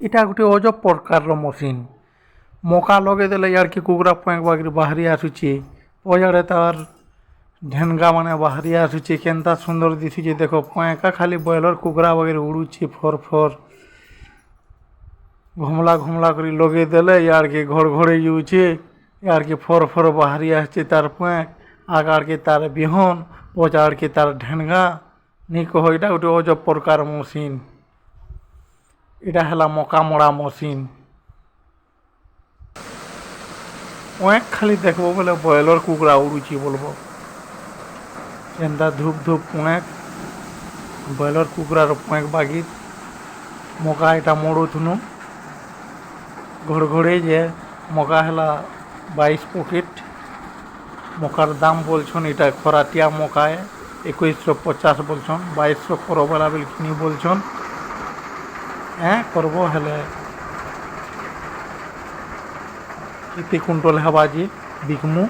এটা ଗୋଟେ ଅଜବ ପ୍ରକାରର ମସିନ୍। ମକା ଲଗେଇଦେଲେ ଇଆଡ଼କେ କୁକୁଡ଼ା ପଏଁକ୍ ବାଗିରି ବାହାରି ଆସୁଛେ। ପଛଆଡ଼େ ତାର୍ ଢେନଗା ମାନେ ବାହାରି ଆସୁଛେ। କେନ୍ତା ସୁନ୍ଦର ଦିଶୁଛେ ଦେଖ। ପଏଁକା ଖାଲି ବ୍ରଏଲର କୁକୁଡ଼ା ବାଗିରି ଉଡ଼ୁଛେ ଫର ଫର। ଘୁମଲା ଘୁମଲା କରି ଲଗେଇଦେଲେ ଇଆଡ଼କେ ଘଡ଼ଘଡ଼େଇ ଯାଉଛେ। ଇଆଡ଼କେ ଫର ଫର ବାହାରି ଆସୁଛେ ତାର୍ ପଏଁକ୍। ଆଗାଡ଼କେ ତାର୍ ବିହନ, ପଛଆଡ଼କେ ତାର୍ ଢେନଗା। ନି କହ ଇଟା ଗୋଟେ ଅଜବ ପ୍ରକାର ମସିନ୍। এটা ହେଲା ମକା ମଡ଼ା ମସିନ୍। ପଏଁକ୍ ଖାଲି ଦେଖ୍ବ ବୋଲେ ବ୍ରଏଲର କୁକୁଡ଼ା ଉଡ଼ୁଛି ବୋଲ୍ବ। କେନ୍ତା ଧୂପ ଧୂପ ପଏଁକ୍। ବ୍ରଏଲର କୁକୁଡ଼ାର ପଏଁକ୍ ବାଗିର ମକା ଏଇଟା ମଡ଼ୁଥୁନୁ। ଘଡ଼ଘଡ଼େଇ ଯେ ମକା ହେଲା 22 ପକେଟ୍। ମକାର ଦାମ ବୋଲଛନ୍ ଏଇଟା ଖରାଟିଆ ମକା 2150 ବୋଲଛନ୍। 2200 କର ବେଲା ବେଲି କିଣି ବୋଲଛନ୍। করব হলে কেতে কুইন্টাল হবা যে বিকমু।